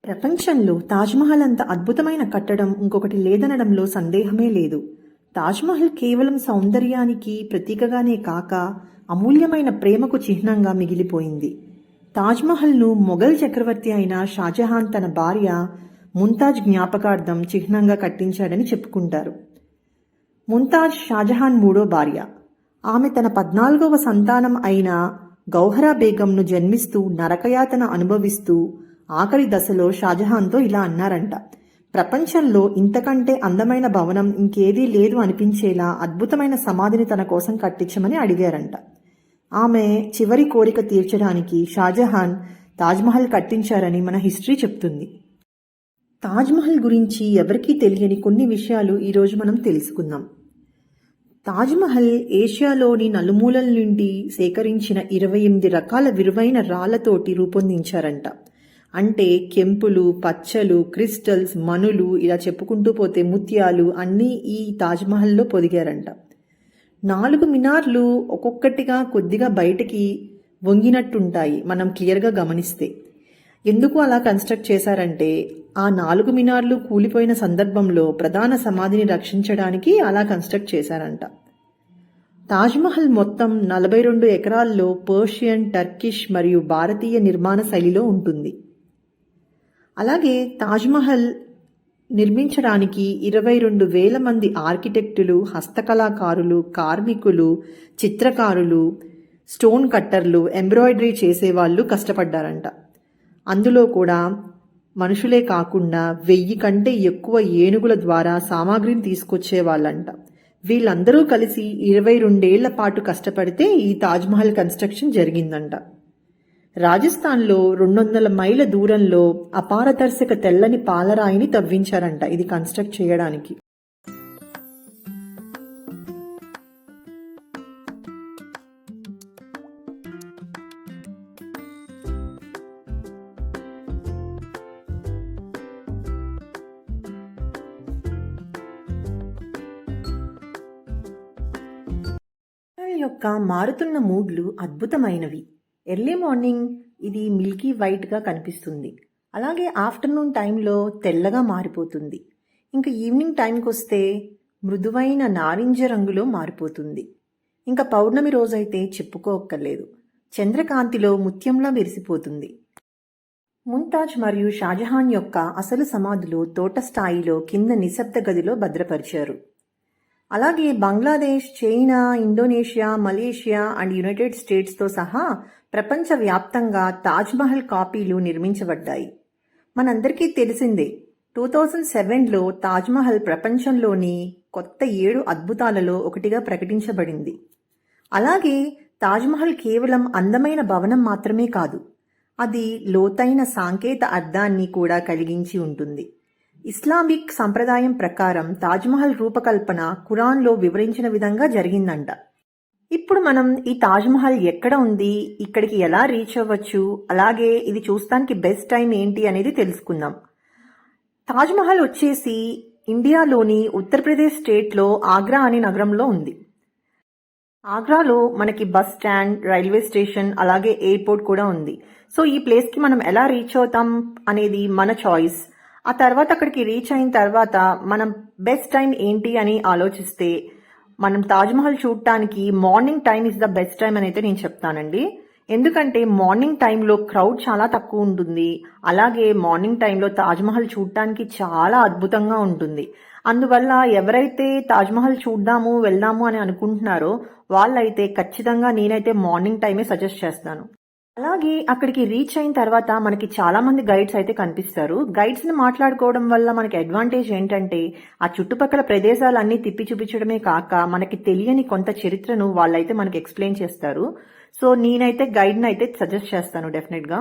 ప్రపంచంలో తాజ్మహల్ అంత అద్భుతమైన కట్టడం ఇంకొకటి లేదనడంలో సందేహమే లేదు. తాజ్మహల్ కేవలం సౌందర్యానికి ప్రతీకగానే కాక అమూల్యమైన ప్రేమకు చిహ్నంగా మిగిలిపోయింది. తాజ్మహల్ను మొఘల్ చక్రవర్తి అయిన షాజహాన్ తన భార్య ముంతాజ్ జ్ఞాపకార్థం చిహ్నంగా కట్టించాడని చెప్పుకుంటారు. ముంతాజ్ షాజహాన్ మూడో భార్య. ఆమె తన 14వ సంతానం అయిన గౌహరా బేగంను జన్మిస్తూ నరకయాతన అనుభవిస్తూ ఆఖరి దశలో షాజహాన్తో ఇలా అన్నారంట: ప్రపంచంలో ఇంతకంటే అందమైన భవనం ఇంకేదీ లేదు అనిపించేలా అద్భుతమైన సమాధిని తన కోసం కట్టించమని అడిగారంట. ఆమె చివరి కోరిక తీర్చడానికి షాజహాన్ తాజ్మహల్ కట్టించారని మన హిస్టరీ చెప్తుంది. తాజ్మహల్ గురించి ఎవరికీ తెలియని కొన్ని విషయాలు ఈరోజు మనం తెలుసుకుందాం. తాజ్మహల్ ఏషియాలోని నలుమూలల నుండి సేకరించిన 28 రకాల విలువైన రాళ్లతోటి రూపొందించారంట. అంటే కెంపులు, పచ్చలు, క్రిస్టల్స్, మణులు, ఇలా చెప్పుకుంటూ పోతే ముత్యాలు అన్నీ ఈ తాజ్మహల్లో పొదిగారంట. 4 మినార్లు ఒక్కొక్కటిగా కొద్దిగా బయటికి వంగినట్టుంటాయి మనం క్లియర్గా గమనిస్తే. ఎందుకు అలా కన్స్ట్రక్ట్ చేశారంటే ఆ 4 మినార్లు కూలిపోయిన సందర్భంలో ప్రధాన సమాధిని రక్షించడానికి అలా కన్స్ట్రక్ట్ చేశారంట. తాజ్మహల్ మొత్తం 42 ఎకరాల్లో పర్షియన్, టర్కిష్ మరియు భారతీయ నిర్మాణ శైలిలో ఉంటుంది. అలాగే తాజ్మహల్ నిర్మించడానికి 22,000 మంది ఆర్కిటెక్టులు, హస్తకళాకారులు, కార్మికులు, చిత్రకారులు, స్టోన్ కట్టర్లు, ఎంబ్రాయిడరీ చేసేవాళ్ళు కష్టపడ్డారంట. అందులో కూడా మనుషులే కాకుండా 1000 కంటే ఎక్కువ ఏనుగుల ద్వారా సామాగ్రిని తీసుకొచ్చేవాళ్ళంట. వీళ్ళందరూ కలిసి 22 ఏళ్ల పాటు కష్టపడితే ఈ తాజ్మహల్ కన్స్ట్రక్షన్ జరిగిందంట. రాజస్థాన్లో 200 మైళ్ళ దూరంలో అపారదర్శక తెల్లని పాలరాయిని తవ్వించారంట ఇది కన్స్ట్రక్ట్ చేయడానికి. యొక్క మారుతున్న మూడ్లు అద్భుతమైనవి. ఎర్లీ మార్నింగ్ ఇది మిల్కీ వైట్గా కనిపిస్తుంది. అలాగే ఆఫ్టర్నూన్ టైంలో తెల్లగా మారిపోతుంది. ఇంకా ఈవినింగ్ టైంకి వస్తే మృదువైన నారింజ రంగులో మారిపోతుంది. ఇంకా పౌర్ణమి రోజైతే చెప్పుకోక్కర్లేదు, చంద్రకాంతిలో ముత్యంలా మెరిసిపోతుంది. ముంతాజ్ మరియు షాజహాన్ యొక్క అసలు సమాధులు తోట స్థాయిలో కింద నిశ్శబ్ద గదిలో భద్రపరిచారు. అలాగే Bangladesh, China, Indonesia, Malaysia and United స్టేట్స్తో సహా ప్రపంచవ్యాప్తంగా తాజ్మహల్ కాపీలు నిర్మించబడ్డాయి. మనందరికీ తెలిసిందే 2007లో తాజ్మహల్ ప్రపంచంలోని కొత్త 7 అద్భుతాలలో ఒకటిగా ప్రకటించబడింది. అలాగే తాజ్మహల్ కేవలం అందమైన భవనం మాత్రమే కాదు, అది లోతైన సాంకేతిక అర్థాన్ని కూడా కలిగించి ఉంటుంది. ఇస్లామిక్ సంప్రదాయం ప్రకారం తాజ్మహల్ రూపకల్పన ఖురాన్లో వివరించిన విధంగా జరిగిందంట. ఇప్పుడు మనం ఈ తాజ్మహల్ ఎక్కడ ఉంది, ఇక్కడికి ఎలా రీచ్ అవ్వచ్చు, అలాగే ఇది చూస్తానికి బెస్ట్ టైం ఏంటి అనేది తెలుసుకుందాం. తాజ్మహల్ వచ్చేసి ఇండియాలోని ఉత్తరప్రదేశ్ స్టేట్లో ఆగ్రా అనే నగరంలో ఉంది. ఆగ్రాలో మనకి బస్ స్టాండ్, రైల్వే స్టేషన్, అలాగే ఎయిర్పోర్ట్ కూడా ఉంది. సో ఈ ప్లేస్కి మనం ఎలా రీచ్ అవుతాం అనేది మన చాయిస్. ఆ తర్వాత అక్కడికి రీచ్ అయిన తర్వాత మనం బెస్ట్ టైం ఏంటి అని ఆలోచిస్తే మనం తాజ్మహల్ చూడటానికి morning time is the best time అని అయితే నేను చెప్తానండి. ఎందుకంటే మార్నింగ్ టైంలో క్రౌడ్ చాలా తక్కువ ఉంటుంది. అలాగే మార్నింగ్ టైంలో తాజ్మహల్ చూడటానికి చాలా అద్భుతంగా ఉంటుంది. అందువల్ల ఎవరైతే తాజ్మహల్ చూద్దాము వెళ్దాము అని అనుకుంటున్నారో వాళ్ళైతే ఖచ్చితంగా నేనైతే మార్నింగ్ టైమే సజెస్ట్ చేస్తాను. అలాగే అక్కడికి రీచ్ అయిన తర్వాత మనకి చాలా మంది గైడ్స్ అయితే కనిపిస్తారు. గైడ్స్ ని మాట్లాడుకోవడం వల్ల మనకి అడ్వాంటేజ్ ఏంటంటే ఆ చుట్టుపక్కల ప్రదేశాలన్నీ తిప్పి చూపించడమే కాక మనకి తెలియని కొంత చరిత్రను వాళ్ళైతే మనకి ఎక్స్ప్లెయిన్ చేస్తారు. సో నేనైతే గైడ్ ని అయితే సజెస్ట్ చేస్తాను డెఫినెట్ గా.